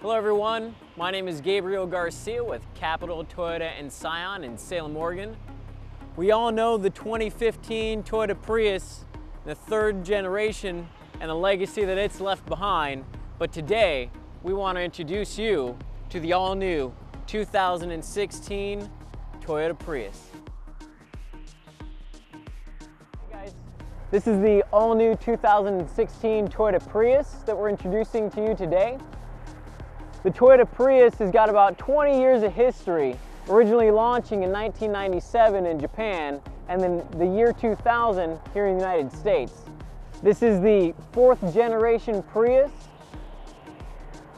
Hello everyone, my name is Gabe Garcia with Capital Toyota and Scion in Salem, Oregon. We all know the 2015 Toyota Prius, the third generation, and the legacy that it's left behind, but today we want to introduce you to the all-new 2016 Toyota Prius. Hey guys, this is the all-new 2016 Toyota Prius that we're introducing to you today. The Toyota Prius has got about 20 years of history, originally launching in 1997 in Japan and then the year 2000 here in the United States. This is the fourth generation Prius.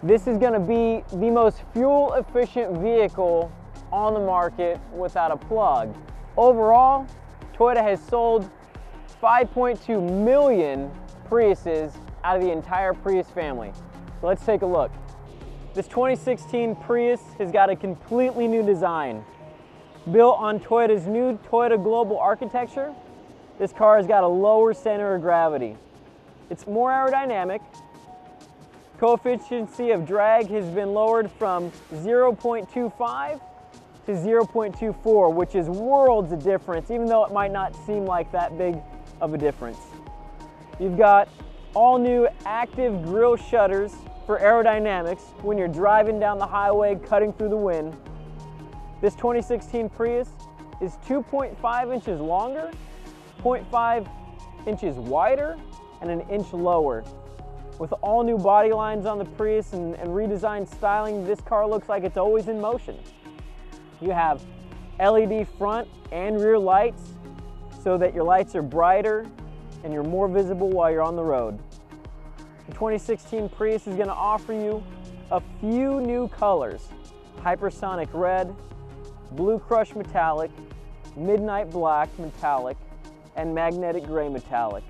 This is going to be the most fuel efficient vehicle on the market without a plug. Overall, Toyota has sold 5.2 million Priuses out of the entire Prius family. So let's take a look. This 2016 Prius has got a completely new design. Built on Toyota's new Toyota Global architecture, this car has got a lower center of gravity. It's more aerodynamic. Coefficient of drag has been lowered from 0.25 to 0.24, which is worlds of difference, even though it might not seem like that big of a difference. You've got all new active grille shutters for aerodynamics when you're driving down the highway, cutting through the wind. This 2016 Prius is 2.5 inches longer, 0.5 inches wider, and an inch lower. With all new body lines on the Prius and redesigned styling, this car looks like it's always in motion. You have LED front and rear lights so that your lights are brighter and you're more visible while you're on the road. The 2016 Prius is going to offer you a few new colors: hypersonic red, blue crush metallic, midnight black metallic, and magnetic gray metallic.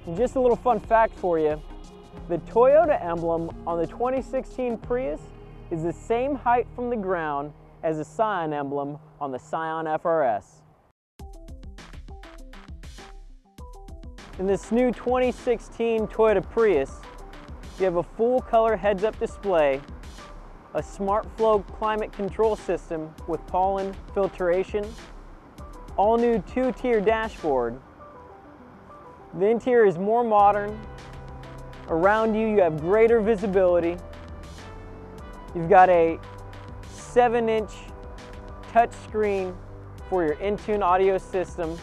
And just a little fun fact for you, the Toyota emblem on the 2016 Prius is the same height from the ground as the Scion emblem on the Scion FRS. In this new 2016 Toyota Prius, you have a full color heads-up display, a smart flow climate control system with pollen filtration, all new 2-tier dashboard. The interior is more modern. Around you, you have greater visibility. You've got a 7-inch touchscreen for your in-tune audio system,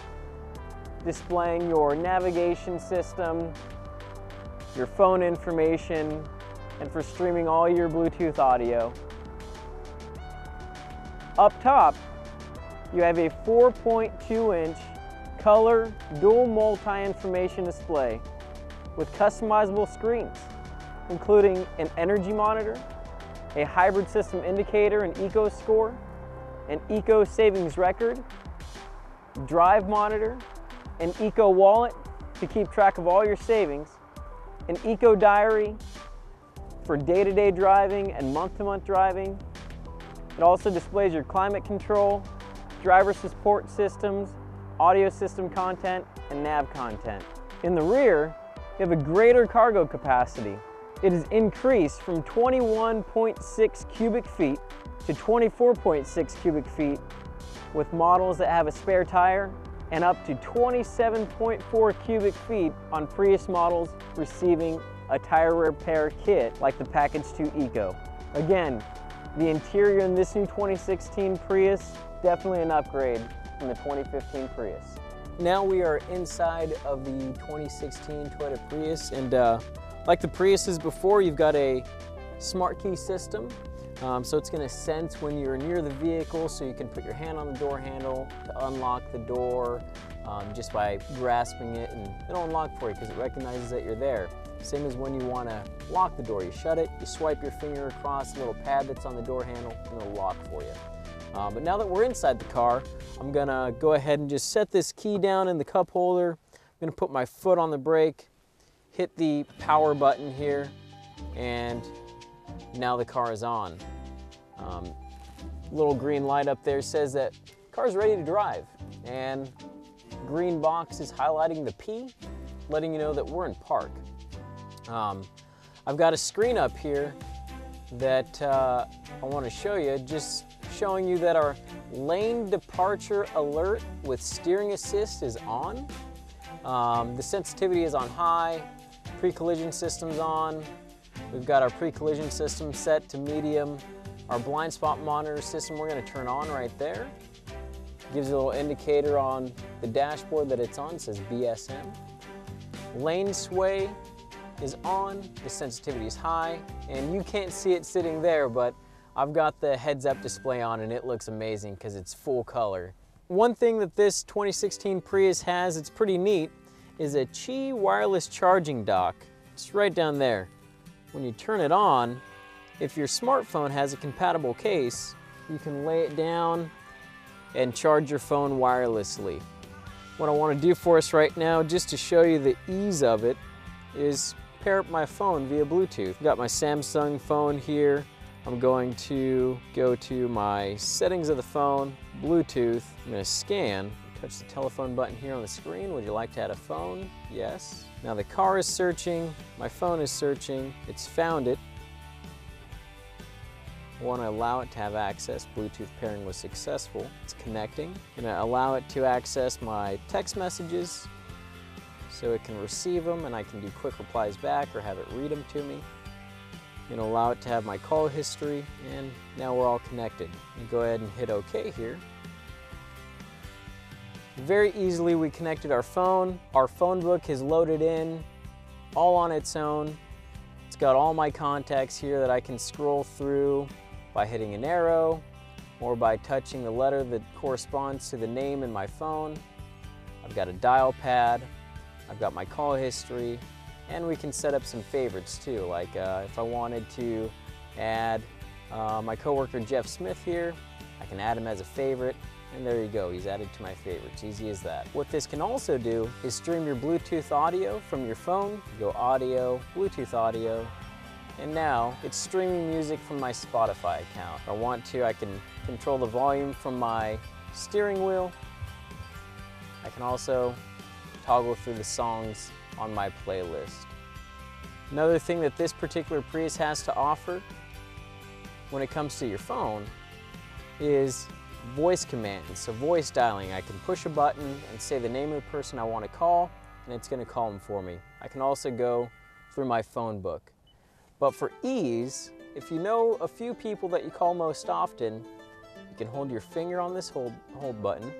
displaying your navigation system, your phone information, and for streaming all your Bluetooth audio. Up top, you have a 4.2-inch color dual multi-information display with customizable screens, including an energy monitor, a hybrid system indicator and eco score, an eco savings record, drive monitor, an eco wallet to keep track of all your savings, an eco diary for day-to-day driving and month-to-month driving. It also displays your climate control, driver support systems, audio system content, and nav content. In the rear, you have a greater cargo capacity. It is increased from 21.6 cubic feet to 24.6 cubic feet with models that have a spare tire, and up to 27.4 cubic feet on Prius models receiving a tire repair kit like the Package 2 Eco. Again, the interior in this new 2016 Prius, definitely an upgrade from the 2015 Prius. Now we are inside of the 2016 Toyota Prius, and like the Priuses before, you've got a smart key system. So it's going to sense when you're near the vehicle, so you can put your hand on the door handle to unlock the door just by grasping it, and it'll unlock for you because it recognizes that you're there. Same as when you want to lock the door. You shut it, you swipe your finger across the little pad that's on the door handle, and it'll lock for you. But now that we're inside the car, I'm going to go ahead and just set this key down in the cup holder. I'm going to put my foot on the brake, hit the power button here, and now the car is on. Little green light up there says that the car's ready to drive, and green box is highlighting the P, letting you know that we're in park. I've got a screen up here that I want to show you, just showing you that our lane departure alert with steering assist is on. The sensitivity is on high, pre-collision system's on. We've got our pre-collision system set to medium. Our blind spot monitor system we're going to turn on right there. Gives you a little indicator on the dashboard that it's on, it says BSM. Lane sway is on, the sensitivity is high, and you can't see it sitting there, but I've got the heads-up display on and it looks amazing because it's full color. One thing that this 2016 Prius has, it's pretty neat, is a Qi wireless charging dock. It's right down there. When you turn it on, if your smartphone has a compatible case, you can lay it down and charge your phone wirelessly. What I want to do for us right now, just to show you the ease of it, is pair up my phone via Bluetooth. I've got my Samsung phone here. I'm going to go to my settings of the phone, Bluetooth. I'm going to scan, touch the telephone button here on the screen. Would you like to add a phone? Yes. Now the car is searching, my phone is searching, it's found it. I want to allow it to have access. Bluetooth pairing was successful. It's connecting. I'm going to allow it to access my text messages so it can receive them and I can do quick replies back or have it read them to me. I'm going to allow it to have my call history, and now we're all connected. Go ahead and hit OK here. Very easily we connected our phone. Our phone book is loaded in all on its own. It's got all my contacts here that I can scroll through by hitting an arrow or by touching the letter that corresponds to the name in my phone. I've got a dial pad, I've got my call history, and we can set up some favorites too, like if I wanted to add my coworker Jeff Smith here, I can add him as a favorite, and there you go, he's added to my favorites, easy as that. What this can also do is stream your Bluetooth audio from your phone. You go audio, Bluetooth audio, and now it's streaming music from my Spotify account. If I want to, I can control the volume from my steering wheel. I can also toggle through the songs on my playlist. Another thing that this particular Prius has to offer when it comes to your phone is voice commands. So voice dialing, I can push a button and say the name of the person I want to call, and it's going to call them for me. I can also go through my phone book. But for ease, if you know a few people that you call most often, you can hold your finger on this hold button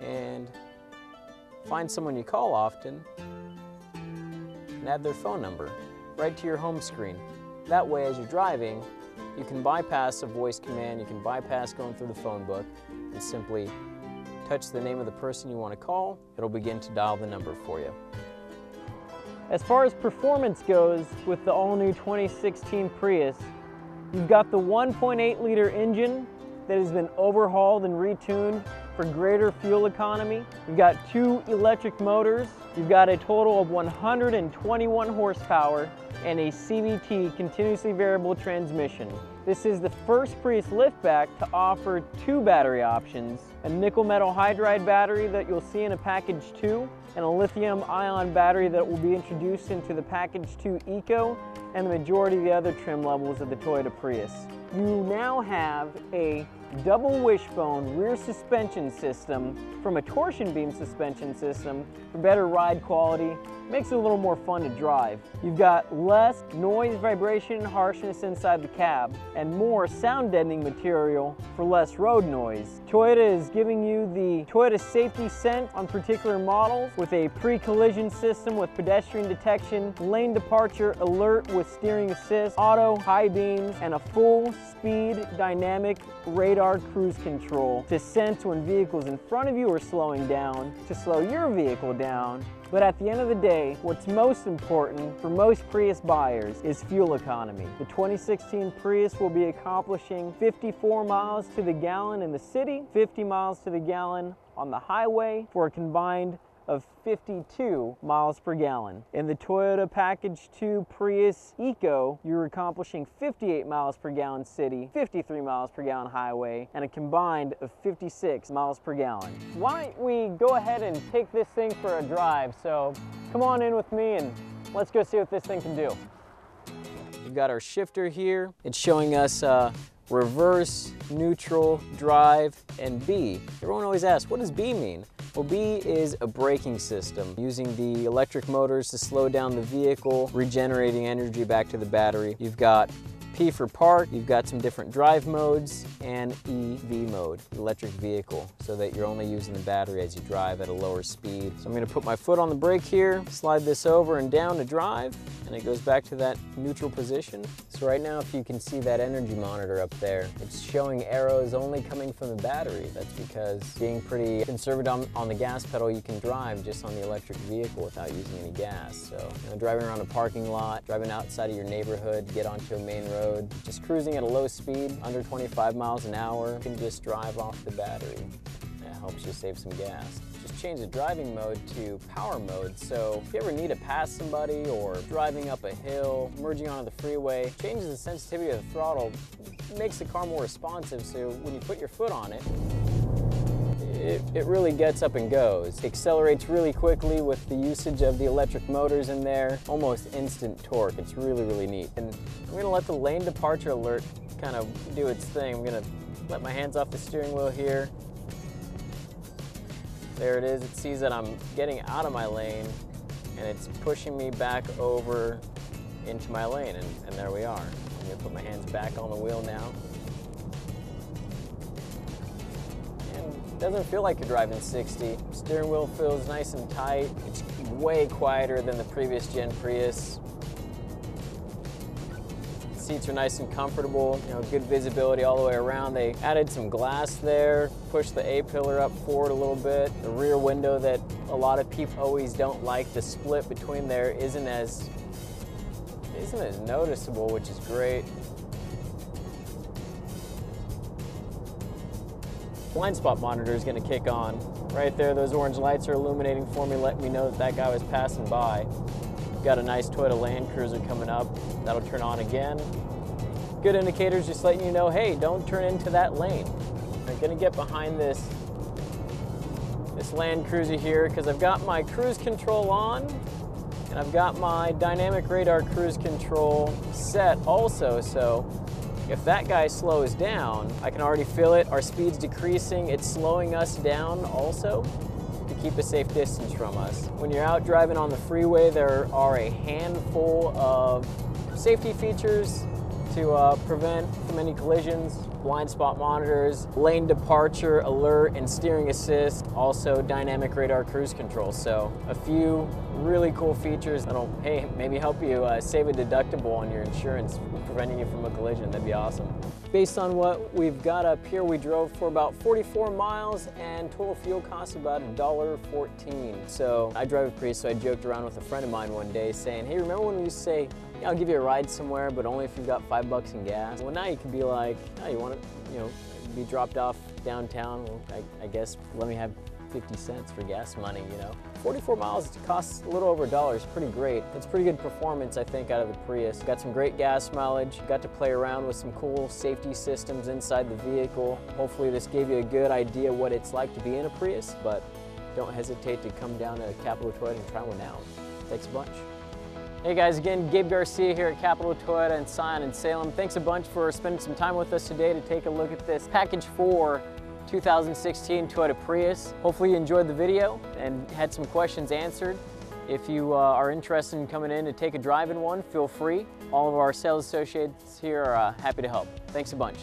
and find someone you call often and add their phone number right to your home screen. That way, as you're driving, you can bypass a voice command, you can bypass going through the phone book, and simply touch the name of the person you want to call. It'll begin to dial the number for you. As far as performance goes with the all-new 2016 Prius, you've got the 1.8-liter engine that has been overhauled and retuned for greater fuel economy. You've got 2 electric motors. You've got a total of 121 horsepower and a CVT, continuously variable transmission. This is the first Prius liftback to offer 2 battery options, a nickel metal hydride battery that you'll see in a package 2, and a lithium ion battery that will be introduced into the package 2 Eco and the majority of the other trim levels of the Toyota Prius. You now have a double wishbone rear suspension system from a torsion beam suspension system for better ride quality. Makes it a little more fun to drive. You've got less noise, vibration, and harshness inside the cab, and more sound deadening material for less road noise. Toyota is giving you the Toyota Safety Scent on particular models with a pre-collision system with pedestrian detection, lane departure alert with steering assist, auto high beams, and a full speed dynamic radar cruise control to sense when vehicles in front of you are slowing down, to slow your vehicle down. But at the end of the day, what's most important for most Prius buyers is fuel economy. The 2016 Prius will be accomplishing 54 miles to the gallon in the city, 50 miles to the gallon on the highway, for a combined of 52 miles per gallon. In the Toyota Package 2 Prius Eco, you're accomplishing 58 miles per gallon city, 53 miles per gallon highway, and a combined of 56 miles per gallon. Why don't we go ahead and take this thing for a drive? So come on in with me and let's go see what this thing can do. got our shifter here. It's showing us reverse, neutral, drive, and B. Everyone always asks, what does B mean? Well, B is a braking system, using the electric motors to slow down the vehicle, regenerating energy back to the battery. You've got P for park, you've got some different drive modes, and EV mode, electric vehicle, so that you're only using the battery as you drive at a lower speed. So I'm gonna put my foot on the brake here, slide this over and down to drive, and it goes back to that neutral position. So right now, if you can see that energy monitor up there, it's showing arrows only coming from the battery. That's because being pretty conservative on the gas pedal, you can drive just on the electric vehicle without using any gas. So driving around a parking lot, driving outside of your neighborhood, get onto a main road, just cruising at a low speed, under 25 miles an hour, you can just drive off the battery. That helps you save some gas. Just change the driving mode to power mode, so if you ever need to pass somebody or driving up a hill, merging onto the freeway, changes the sensitivity of the throttle, makes the car more responsive, so when you put your foot on it, it really gets up and goes. It accelerates really quickly with the usage of the electric motors in there. Almost instant torque. It's really, really neat. And I'm gonna let the lane departure alert kind of do its thing. I'm gonna let my hands off the steering wheel here. There it is. It sees that I'm getting out of my lane and it's pushing me back over into my lane, and there we are. I'm gonna put my hands back on the wheel now. Doesn't feel like you're driving 60. Steering wheel feels nice and tight. It's way quieter than the previous gen Prius. Seats are nice and comfortable, good visibility all the way around. They added some glass there, pushed the A-pillar up forward a little bit. The rear window that a lot of people always don't like, the split between there isn't as noticeable, which is great. Blind spot monitor is going to kick on. Right there, those orange lights are illuminating for me, letting me know that that guy was passing by. We've got a nice Toyota Land Cruiser coming up. That'll turn on again. Good indicators just letting you know, hey, don't turn into that lane. I'm going to get behind this Land Cruiser here because I've got my cruise control on and I've got my dynamic radar cruise control set also, so if that guy slows down, I can already feel it. Our speed's decreasing. It's slowing us down also to keep a safe distance from us. When you're out driving on the freeway, there are a handful of safety features to prevent from any collisions. Blind spot monitors, lane departure alert, and steering assist. Also dynamic radar cruise control. So a few really cool features that'll, hey, maybe help you save a deductible on your insurance, preventing you from a collision. That'd be awesome. Based on what we've got up here, we drove for about 44 miles and total fuel cost about $1.14. So I drive a Prius, so I joked around with a friend of mine one day saying, hey, remember when we used to say, yeah, I'll give you a ride somewhere, but only if you've got $5 in gas? Well, now you can be like, oh, you want to, be dropped off downtown? Well, I guess let me have 50 cents for gas money, 44 miles, it costs a little over $1. It's pretty great. It's pretty good performance, I think, out of the Prius. Got some great gas mileage. Got to play around with some cool safety systems inside the vehicle. Hopefully this gave you a good idea what it's like to be in a Prius, but don't hesitate to come down to Capital Toyota and try one out. Thanks a bunch. Hey guys, again, Gabe Garcia here at Capital Toyota in Scion and Salem. Thanks a bunch for spending some time with us today to take a look at this Package 4 2016 Toyota Prius. Hopefully you enjoyed the video and had some questions answered. If you are interested in coming in to take a drive in one, feel free. All of our sales associates here are happy to help. Thanks a bunch.